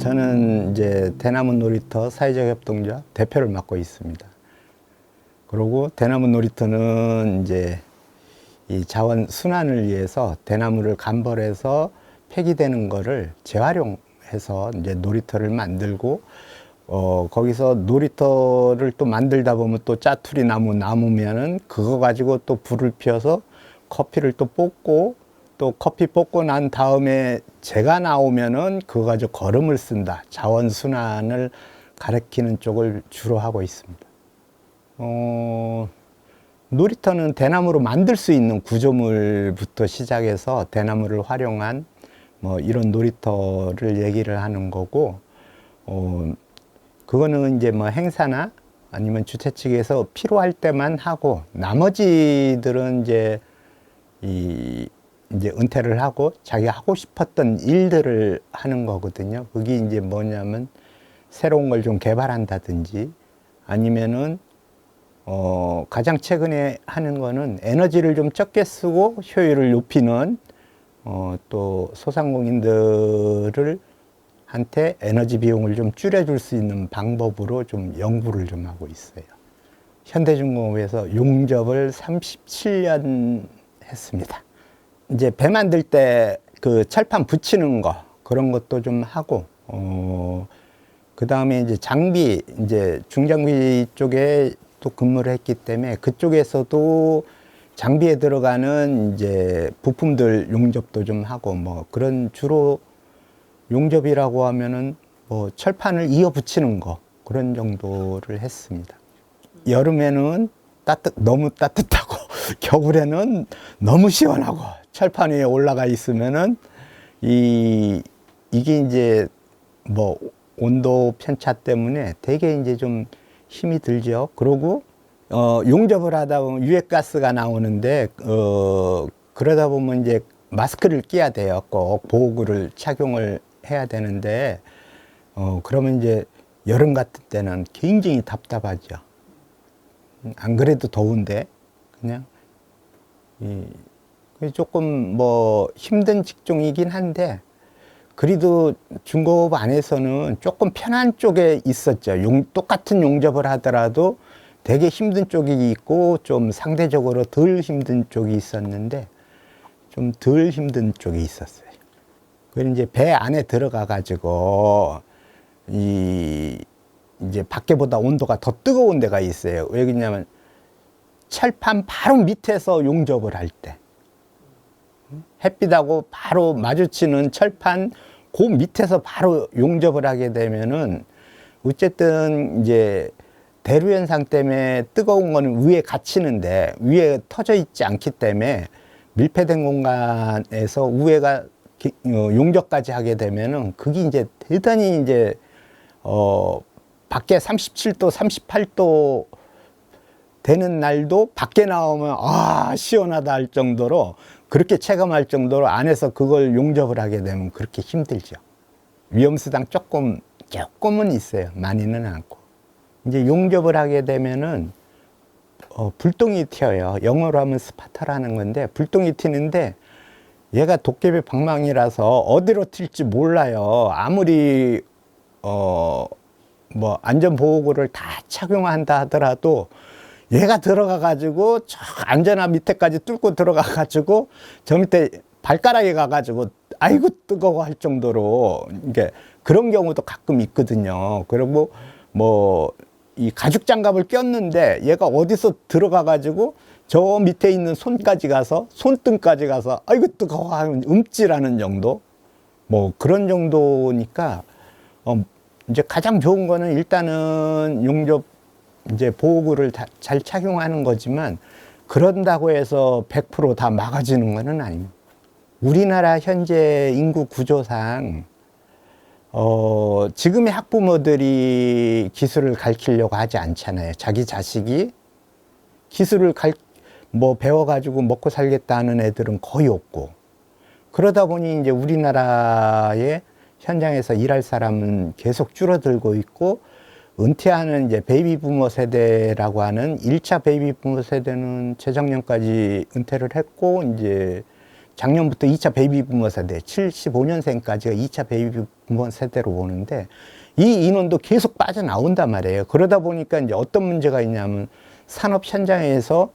저는 이제 대나무 놀이터 사회적 협동조합 대표를 맡고 있습니다. 그리고 대나무 놀이터는 이제 이 자원 순환을 위해서 대나무를 감벌해서 폐기되는 거를 재활용해서 이제 놀이터를 만들고 거기서 놀이터를 또 만들다 보면 또 짜투리 나무 남으면은 그거 가지고 또 불을 피워서 커피를 또 볶고 또 커피 볶고 난 다음에 재가 나오면은 그거 가지고 거름을 쓴다. 자원 순환을 가리키는 쪽을 주로 하고 있습니다. 놀이터는 대나무로 만들 수 있는 구조물부터 시작해서 대나무를 활용한 뭐 이런 놀이터를 얘기를 하는 거고, 그거는 이제 뭐 행사나 아니면 주최 측에서 필요할 때만 하고, 나머지들은 이제 이제 은퇴를 하고 자기가 하고 싶었던 일들을 하는 거거든요. 그게 이제 뭐냐면 새로운 걸 좀 개발한다든지 아니면은 가장 최근에 하는 거는 에너지를 좀 적게 쓰고 효율을 높이는 또 소상공인들을 한테 에너지 비용을 좀 줄여줄 수 있는 방법으로 좀 연구를 좀 하고 있어요. 현대중공업에서 용접을 37년 했습니다. 이제 배 만들 때 그 철판 붙이는 거 그런 것도 좀 하고, 그 다음에 이제 장비, 이제 중장비 쪽에 또 근무를 했기 때문에 그쪽에서도 장비에 들어가는 이제 부품들 용접도 좀 하고, 뭐 그런 주로 용접이라고 하면은 뭐 철판을 이어 붙이는 거 그런 정도를 했습니다. 여름에는 너무 따뜻하고 겨울에는 너무 시원하고 철판 위에 올라가 있으면은 이게 이제 뭐 온도 편차 때문에 되게 이제 좀 힘이 들죠. 그러고 용접을 하다 보면 유해가스가 나오는데 그러다 보면 이제 마스크를 끼야 돼요. 꼭 보호구를 착용을 해야 되는데 그러면 이제 여름 같은 때는 굉장히 답답하죠. 안 그래도 더운데 그냥 조금 뭐 힘든 직종이긴 한데 그래도 중공업 안에서는 조금 편한 쪽에 있었죠. 똑같은 용접을 하더라도 되게 힘든 쪽이 있고 좀 상대적으로 덜 힘든 쪽이 있었는데 좀 덜 힘든 쪽이 있었어요. 그리고 이제 배 안에 들어가 가지고 이제 밖에보다 온도가 더 뜨거운 데가 있어요. 왜 그러냐면 철판 바로 밑에서 용접을 할 때 햇빛하고 바로 마주치는 철판 그 밑에서 바로 용접을 하게 되면은 어쨌든 이제 대류 현상 때문에 뜨거운 거는 위에 갇히는데 위에 터져 있지 않기 때문에 밀폐된 공간에서 위에가 용접까지 하게 되면은 그게 이제 대단히 이제 밖에 37도, 38도 되는 날도 밖에 나오면 시원하다 할 정도로 그렇게 체감할 정도로 안에서 그걸 용접을 하게 되면 그렇게 힘들죠. 위험수당 조금은 있어요. 많이는 않고. 이제 용접을 하게 되면은 불똥이 튀어요. 영어로 하면 스파타라는 건데 불똥이 튀는데 얘가 도깨비 방망이라서 어디로 튈지 몰라요. 아무리 뭐 안전보호구를 다 착용한다 하더라도 얘가 들어가 가지고 저 안전화 밑에까지 뚫고 들어가 가지고 저 밑에 발가락에 가 가지고 아이고 뜨거워 할 정도로 이게 그런 경우도 가끔 있거든요. 그리고 뭐 이 가죽 장갑을 꼈는데 얘가 어디서 들어가 가지고 저 밑에 있는 손까지 가서 손등까지 가서 아이고 뜨거워 하면 움찔하는 정도 뭐 그런 정도니까 이제 가장 좋은 거는 일단은 용접 이제 보호구를 잘 착용하는 거지만 그런다고 해서 100% 다 막아지는 거는 아닙니다. 우리나라 현재 인구 구조상 지금의 학부모들이 기술을 가르치려고 하지 않잖아요. 자기 자식이 기술을 배워가지고 먹고 살겠다 하는 애들은 거의 없고 그러다 보니 이제 우리나라의 현장에서 일할 사람은 계속 줄어들고 있고 은퇴하는 이제 베이비 부머 세대라고 하는 1차 베이비 부머 세대는 재작년까지 은퇴를 했고 이제 작년부터 2차 베이비 부머 세대 75년생까지가 2차 베이비 군번 세대로 오는데 이 인원도 계속 빠져나온단 말이에요. 그러다 보니까 이제 어떤 문제가 있냐면 산업 현장에서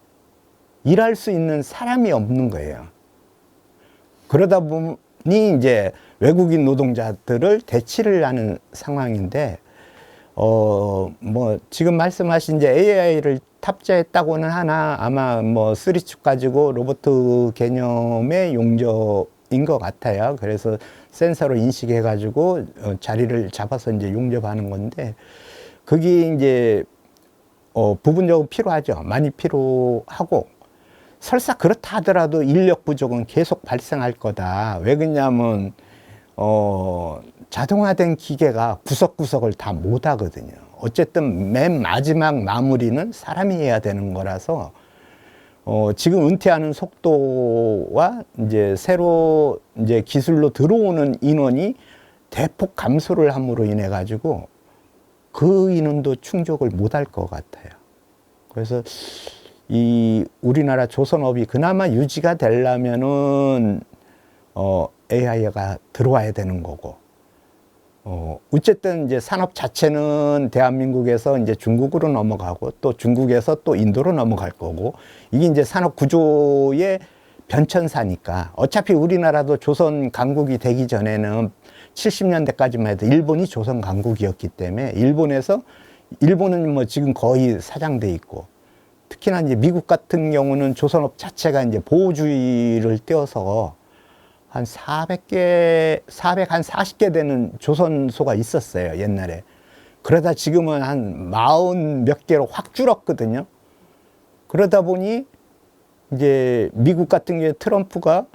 일할 수 있는 사람이 없는 거예요. 그러다 보니 이제 외국인 노동자들을 대치를 하는 상황인데, 뭐, 지금 말씀하신 이제 AI를 탑재했다고는 하나 아마 뭐 3축 가지고 로봇 개념의 용접인 것 같아요. 그래서 센서로 인식해가지고 자리를 잡아서 이제 용접하는 건데, 그게 이제, 부분적으로 필요하죠. 많이 필요하고, 설사 그렇다 하더라도 인력 부족은 계속 발생할 거다. 왜 그러냐면, 자동화된 기계가 구석구석을 다 못 하거든요. 어쨌든 맨 마지막 마무리는 사람이 해야 되는 거라서, 지금 은퇴하는 속도와 이제 새로 이제 기술로 들어오는 인원이 대폭 감소를 함으로 인해 가지고 그 인원도 충족을 못 할 것 같아요. 그래서 이 우리나라 조선업이 그나마 유지가 되려면은 AI가 들어와야 되는 거고, 어쨌든 이제 산업 자체는 대한민국에서 이제 중국으로 넘어가고 또 중국에서 또 인도로 넘어갈 거고, 이게 이제 산업 구조의 변천사니까 어차피 우리나라도 조선 강국이 되기 전에는 70년대까지만 해도 일본이 조선 강국이었기 때문에 일본은 뭐 지금 거의 사장돼 있고, 특히나 이제 미국 같은 경우는 조선업 자체가 이제 보호주의를 띄어서 한 440개 되는 조선소가 있었어요, 옛날에. 그러다 지금은 한 40 몇 개로 확 줄었거든요. 그러다 보니 이제 미국 같은 경우에 트럼프가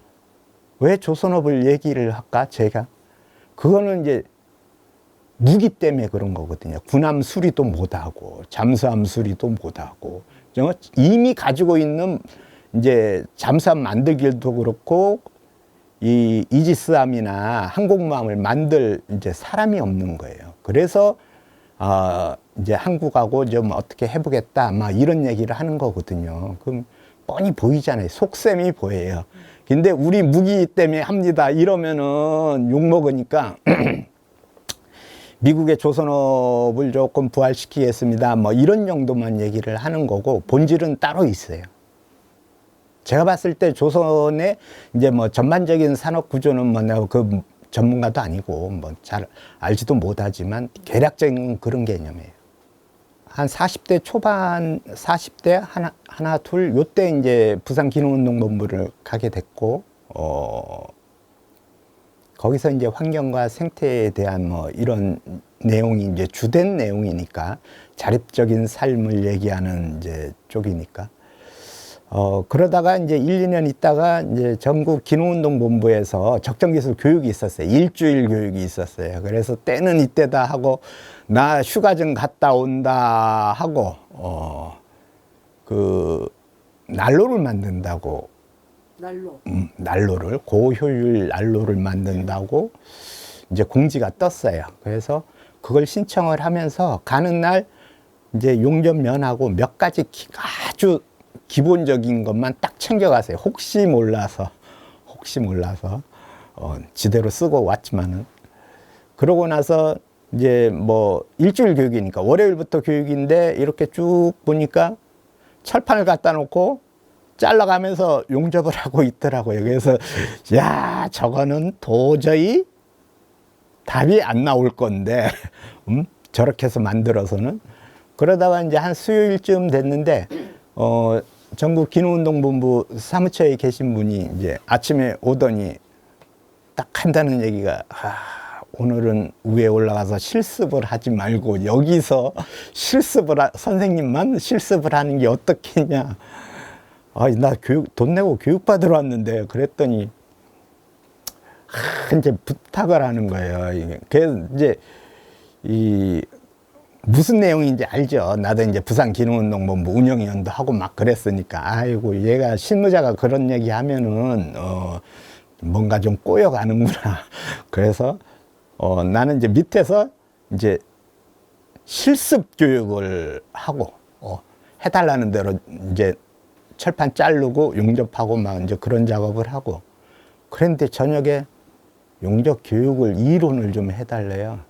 왜 조선업을 얘기를 할까, 제가? 그거는 이제 무기 때문에 그런 거거든요. 군함 수리도 못하고, 잠수함 수리도 못하고, 이미 가지고 있는 이제 잠수함 만들기도 그렇고, 이 이지스함이나 항공모함을 만들 이제 사람이 없는 거예요. 그래서 이제 한국하고 좀 어떻게 해보겠다, 막 이런 얘기를 하는 거거든요. 그럼 뻔히 보이잖아요. 속셈이 보여요. 근데 우리 무기 때문에 합니다 이러면은 욕 먹으니까 미국의 조선업을 조금 부활시키겠습니다, 뭐 이런 정도만 얘기를 하는 거고, 본질은 따로 있어요. 제가 봤을 때 조선의 이제 뭐 전반적인 산업 구조는 뭐 내가 그 전문가도 아니고 뭐 잘 알지도 못하지만 대략적인 그런 개념이에요. 한 40대 초반, 40대 하나 둘 요때 이제 부산 기능운동본부를 가게 됐고, 거기서 이제 환경과 생태에 대한 뭐 이런 내용이 이제 주된 내용이니까, 자립적인 삶을 얘기하는 이제 쪽이니까. 그러다가 이제 1, 2년 있다가 이제 전국 기능운동본부에서 적정기술 교육이 있었어요. 일주일 교육이 있었어요. 그래서 때는 이때다 하고, 나 휴가 좀 갔다 온다 하고, 그, 난로를 만든다고. 난로를, 고효율 난로를 만든다고 이제 공지가 떴어요. 그래서 그걸 신청을 하면서 가는 날 이제 용접면하고 몇 가지 아주 기본적인 것만 딱 챙겨가세요. 혹시 몰라서 지대로 쓰고 왔지만은. 그러고 나서 이제 뭐 일주일 교육이니까 월요일부터 교육인데 이렇게 쭉 보니까 철판을 갖다 놓고 잘라가면서 용접을 하고 있더라고요. 그래서 야, 저거는 도저히 답이 안 나올 건데 저렇게 해서 만들어서는. 그러다가 이제 한 수요일쯤 됐는데 전국 기능운동본부 사무처에 계신 분이 이제 아침에 오더니 딱 한다는 얘기가, 오늘은 위에 올라가서 실습을 하지 말고 여기서 선생님만 실습을 하는 게 어떻겠냐. 나 돈 내고 교육받으러 왔는데, 그랬더니 이제 부탁을 하는 거예요. 그래서 이제 무슨 내용인지 알죠. 나도 이제 부산 기능운동본부 운영위원도 하고 막 그랬으니까, 아이고, 얘가 실무자가 그런 얘기 하면은, 뭔가 좀 꼬여가는구나. 그래서, 나는 이제 밑에서 이제 실습 교육을 하고, 해달라는 대로 이제 철판 자르고 용접하고 막 이제 그런 작업을 하고, 그런데 저녁에 용접 교육을 이론을 좀 해달래요.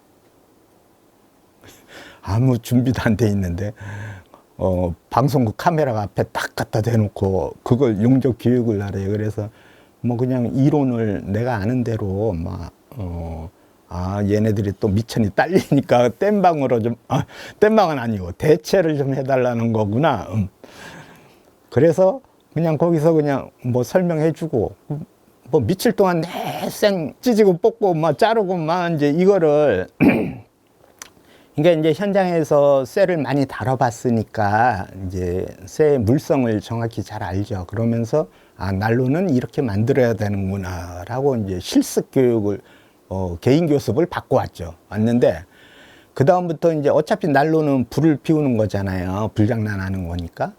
아무 준비도 안 돼 있는데 방송국 카메라 앞에 딱 갖다 대놓고 그걸 용접 교육을 하래요. 그래서 뭐 그냥 이론을 내가 아는 대로 막 얘네들이 또 미천이 딸리니까 땜방으로 좀 땜방은 아니고 대체를 좀 해달라는 거구나. 그래서 그냥 거기서 그냥 뭐 설명해주고 뭐 며칠 동안 내생 찢고 뽑고 막 자르고 막 이제 이거를 그러니까 이제 현장에서 쇠를 많이 다뤄봤으니까 이제 쇠의 물성을 정확히 잘 알죠. 그러면서 난로는 이렇게 만들어야 되는구나라고 이제 실습 교육을 개인 교습을 받고 왔는데 그 다음부터 이제 어차피 난로는 불을 피우는 거잖아요. 불장난하는 거니까.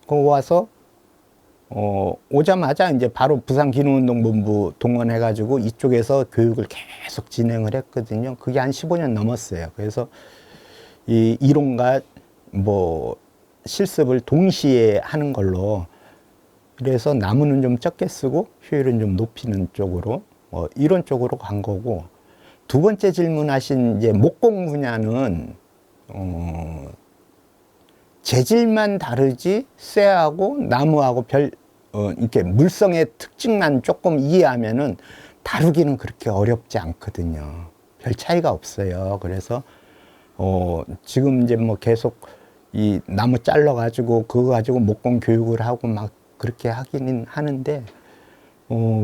그거 와서 오자마자 이제 바로 부산기능운동본부 동원해가지고 이쪽에서 교육을 계속 진행을 했거든요. 그게 한 15년 넘었어요. 그래서 이 이론과 뭐 실습을 동시에 하는 걸로 그래서 나무는 좀 적게 쓰고 효율은 좀 높이는 쪽으로 이런 쪽으로 간 거고 두 번째 질문하신 이제 목공 분야는 재질만 다르지 쇠하고 나무하고 이렇게 물성의 특징만 조금 이해하면은 다루기는 그렇게 어렵지 않거든요. 별 차이가 없어요. 그래서 지금 이제 뭐 계속 이 나무 잘라 가지고 그거 가지고 목공 교육을 하고 막 그렇게 하기는 하는데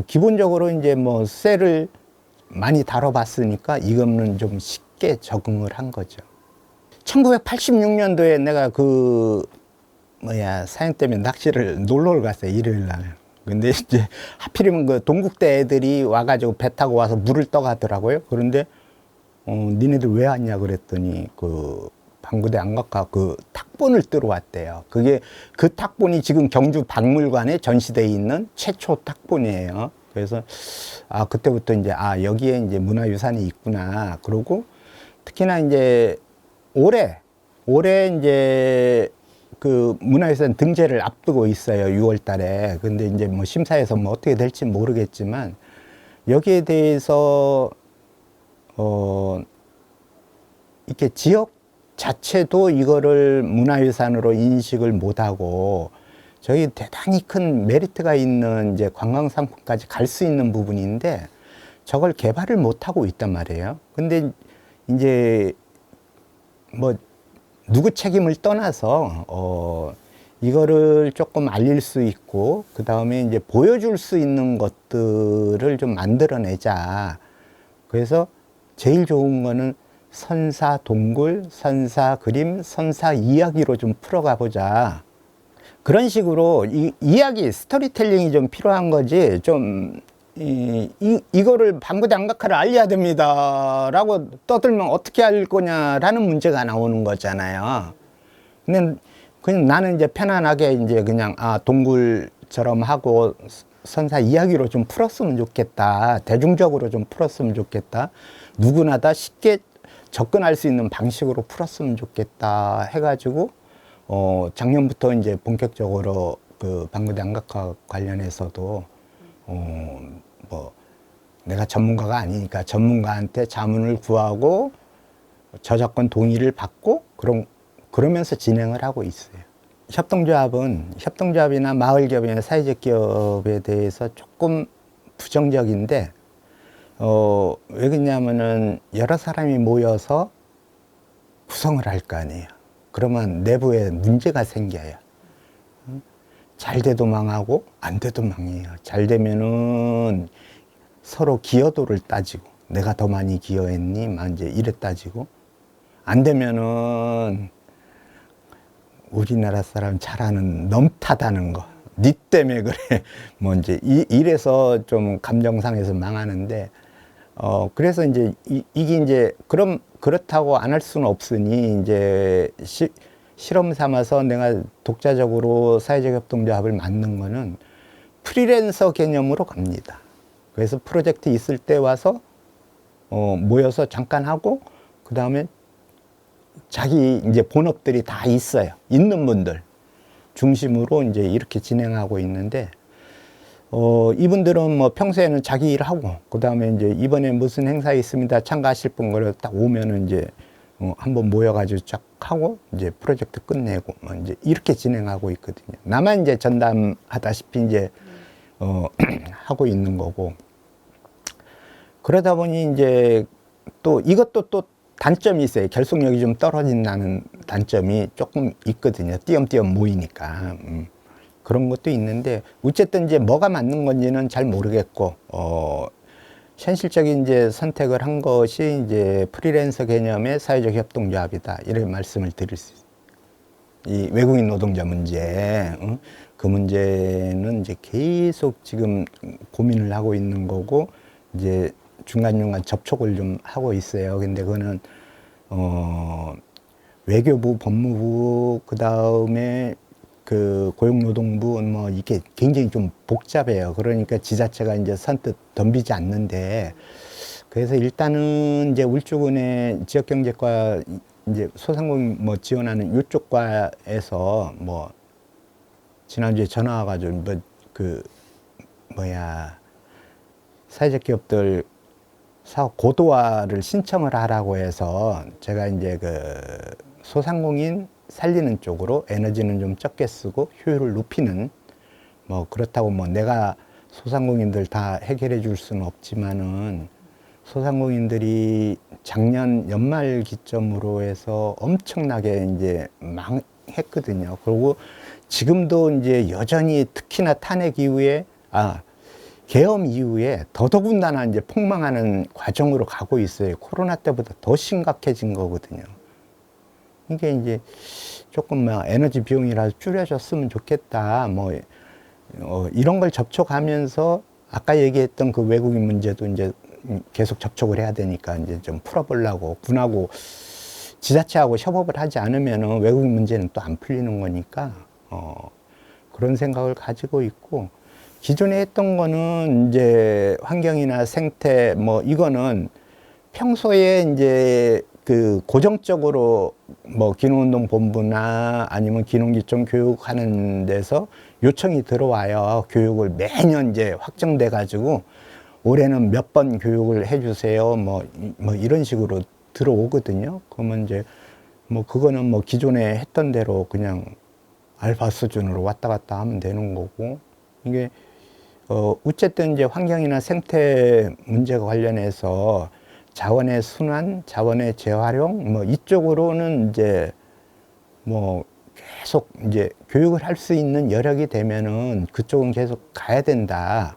기본적으로 이제 뭐 쇠를 많이 다뤄봤으니까 이거는 좀 쉽게 적응을 한 거죠. 1986년도에 내가 사연 때문에 낚시를 놀러를 갔어요. 일요일 날. 근데 이제 하필이면 그 동국대 애들이 와가지고 배 타고 와서 물을 떠가더라고요. 그런데 니네들 왜 왔냐 그랬더니 그 방구대 안각과 그 탁본을 뜨러 왔대요. 그게 그 탁본이 지금 경주 박물관에 전시되어 있는 최초 탁본이에요. 그래서 그때부터 이제 여기에 이제 문화유산이 있구나. 그러고 특히나 이제 올해 이제 그 문화유산 등재를 앞두고 있어요. 6월 달에. 근데 이제 뭐 심사에서 뭐 어떻게 될지 모르겠지만 여기에 대해서 이렇게 지역 자체도 이거를 문화유산으로 인식을 못하고 저희 대단히 큰 메리트가 있는 이제 관광상품까지 갈 수 있는 부분인데 저걸 개발을 못하고 있단 말이에요. 근데 이제 뭐 누구 책임을 떠나서 이거를 조금 알릴 수 있고 그 다음에 이제 보여줄 수 있는 것들을 좀 만들어내자. 그래서 제일 좋은 거는 선사 동굴, 선사 그림, 선사 이야기로 좀 풀어가 보자. 그런 식으로 이야기, 스토리텔링이 좀 필요한 거지. 좀 이거를 방구대 안각화를 알려야 됩니다 라고 떠들면 어떻게 알 거냐라는 문제가 나오는 거잖아요. 근데 그냥 나는 이제 편안하게 이제 그냥 동굴처럼 하고 선사 이야기로 좀 풀었으면 좋겠다. 대중적으로 좀 풀었으면 좋겠다. 누구나 다 쉽게 접근할 수 있는 방식으로 풀었으면 좋겠다 해가지고 작년부터 이제 본격적으로 그 방구대 안각화 관련해서도 뭐 내가 전문가가 아니니까 전문가한테 자문을 구하고 저작권 동의를 받고 그러면서 진행을 하고 있어요. 협동조합이나 마을기업이나 사회적 기업에 대해서 조금 부정적인데 왜 그러냐면은 여러 사람이 모여서 구성을 할 거 아니에요. 그러면 내부에 문제가 생겨요. 잘 돼도 망하고 안 돼도 망해요. 잘 되면은 서로 기여도를 따지고 내가 더 많이 기여했니? 막 이제 이래 따지고 안 되면은 우리나라 사람 잘하는 넘타다는 거. 니 때문에 그래. 뭐 이제 이래서 좀 감정상해서 망하는데 그래서 이제 이게 이제 그렇다고 안 할 수는 없으니 이제 실험 삼아서 내가 독자적으로 사회적 협동조합을 만든 거는 프리랜서 개념으로 갑니다. 그래서 프로젝트 있을 때 와서 모여서 잠깐 하고 그 다음에 자기 이제 본업들이 다 있어요. 있는 분들 중심으로 이제 이렇게 진행하고 있는데 이분들은 뭐 평소에는 자기 일하고, 그 다음에 이제 이번에 무슨 행사 있습니다. 참가하실 분 거를 딱 오면은 이제 한번 모여가지고 쫙 하고, 이제 프로젝트 끝내고, 뭐 이제 이렇게 진행하고 있거든요. 나만 이제 전담하다시피 이제, 하고 있는 거고. 그러다 보니 이제 또 이것도 또 단점이 있어요. 결속력이 좀 떨어진다는 단점이 조금 있거든요. 띄엄띄엄 모이니까. 그런 것도 있는데, 어쨌든 이제 뭐가 맞는 건지는 잘 모르겠고, 현실적인 이제 선택을 한 것이 이제 프리랜서 개념의 사회적 협동조합이다. 이렇게 말씀을 드릴 수 있어요. 이 외국인 노동자 문제, 그 문제는 이제 계속 지금 고민을 하고 있는 거고, 이제 중간중간 접촉을 좀 하고 있어요. 근데 그거는, 외교부, 법무부, 그 다음에 그 고용노동부, 뭐 이게 굉장히 좀 복잡해요. 그러니까 지자체가 이제 선뜻 덤비지 않는데, 그래서 일단은 이제 울주군의 지역경제과 이제 소상공인 뭐 지원하는 이쪽 과에서 뭐 지난주에 전화 와가지고 뭐 그 뭐야 사회적 기업들 사업 고도화를 신청을 하라고 해서 제가 이제 그 소상공인 살리는 쪽으로 에너지는 좀 적게 쓰고 효율을 높이는, 뭐 그렇다고 뭐 내가 소상공인들 다 해결해 줄 수는 없지만은 소상공인들이 작년 연말 기점으로 해서 엄청나게 이제 망했거든요. 그리고 지금도 이제 여전히 특히나 탄핵 이후에, 계엄 이후에 더더군다나 이제 폭망하는 과정으로 가고 있어요. 코로나 때보다 더 심각해진 거거든요. 이게 이제 조금 뭐 에너지 비용이라도 줄여줬으면 좋겠다. 뭐, 이런 걸 접촉하면서 아까 얘기했던 그 외국인 문제도 이제 계속 접촉을 해야 되니까 이제 좀 풀어보려고, 군하고 지자체하고 협업을 하지 않으면은 외국인 문제는 또 안 풀리는 거니까, 그런 생각을 가지고 있고, 기존에 했던 거는 이제 환경이나 생태 뭐 이거는 평소에 이제 그 고정적으로 뭐 기농운동본부나 아니면 기농기촌 교육하는 데서 요청이 들어와요. 교육을 매년 이제 확정돼 가지고 올해는 몇 번 교육을 해주세요. 뭐 이런 식으로 들어오거든요. 그러면 이제 뭐 그거는 뭐 기존에 했던 대로 그냥 알파 수준으로 왔다 갔다 하면 되는 거고, 이게 어쨌든 이제 환경이나 생태 문제가 관련해서 자원의 순환, 자원의 재활용, 뭐 이쪽으로는 이제 뭐 계속 이제 교육을 할 수 있는 여력이 되면은 그쪽은 계속 가야 된다.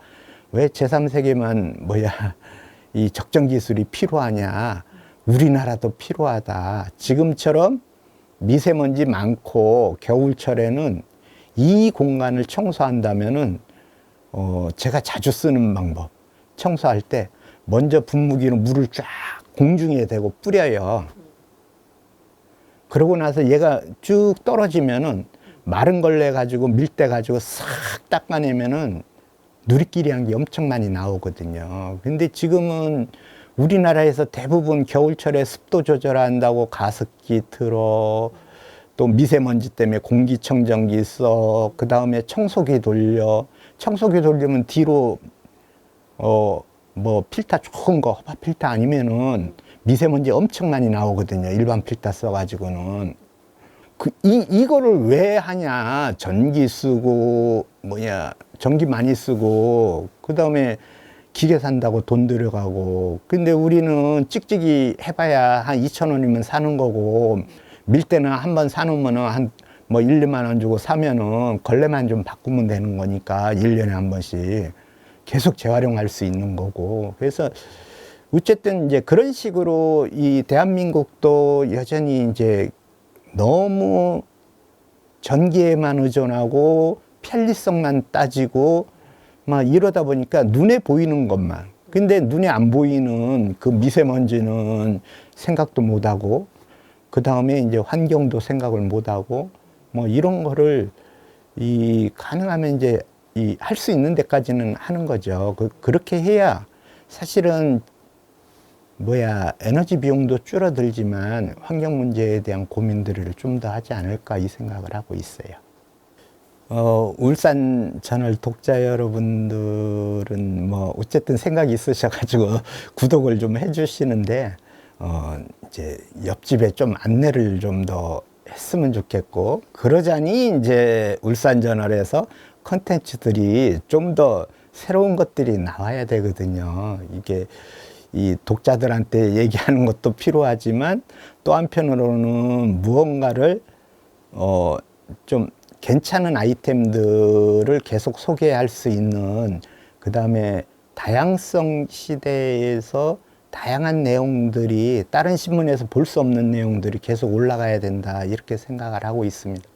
왜 제3세계만 이 적정 기술이 필요하냐. 우리나라도 필요하다. 지금처럼 미세먼지 많고 겨울철에는 이 공간을 청소한다면은 제가 자주 쓰는 방법. 청소할 때 먼저 분무기로 물을 쫙 공중에 대고 뿌려요. 그러고 나서 얘가 쭉 떨어지면은 마른 걸레 가지고 밀대 가지고 싹 닦아내면은 누리끼리 한 게 엄청 많이 나오거든요. 근데 지금은 우리나라에서 대부분 겨울철에 습도 조절한다고 가습기 틀어, 또 미세먼지 때문에 공기청정기 써, 그 다음에 청소기 돌려. 청소기 돌리면 뒤로 뭐 필터 좋은 거, 허파 필터 아니면은 미세먼지 엄청 많이 나오거든요. 일반 필터 써가지고는. 이거를 왜 하냐. 전기 쓰고, 전기 많이 쓰고, 그 다음에 기계 산다고 돈 들여가고. 근데 우리는 찍찍이 해봐야 한 2,000원이면 사는 거고, 밀대는 한번 사놓으면은 한 뭐 1, 2만 원 주고 사면은 걸레만 좀 바꾸면 되는 거니까 1년에 한 번씩 계속 재활용할 수 있는 거고. 그래서 어쨌든 이제 그런 식으로 이 대한민국도 여전히 이제 너무 전기에만 의존하고 편리성만 따지고 막 이러다 보니까 눈에 보이는 것만. 근데 눈에 안 보이는 그 미세먼지는 생각도 못 하고, 그 다음에 이제 환경도 생각을 못 하고, 뭐 이런 거를 가능하면 이제 할 수 있는 데까지는 하는 거죠. 그렇게 해야 사실은 에너지 비용도 줄어들지만 환경 문제에 대한 고민들을 좀 더 하지 않을까 이 생각을 하고 있어요. 울산 저널 독자 여러분들은 뭐 어쨌든 생각이 있으셔가지고 구독을 좀 해주시는데 이제 옆집에 좀 안내를 좀 더 했으면 좋겠고, 그러자니 이제 울산 저널에서 컨텐츠들이 좀 더 새로운 것들이 나와야 되거든요. 이게 이 독자들한테 얘기하는 것도 필요하지만 또 한편으로는 무언가를 좀 괜찮은 아이템들을 계속 소개할 수 있는, 그 다음에 다양성 시대에서 다양한 내용들이 다른 신문에서 볼 수 없는 내용들이 계속 올라가야 된다, 이렇게 생각을 하고 있습니다.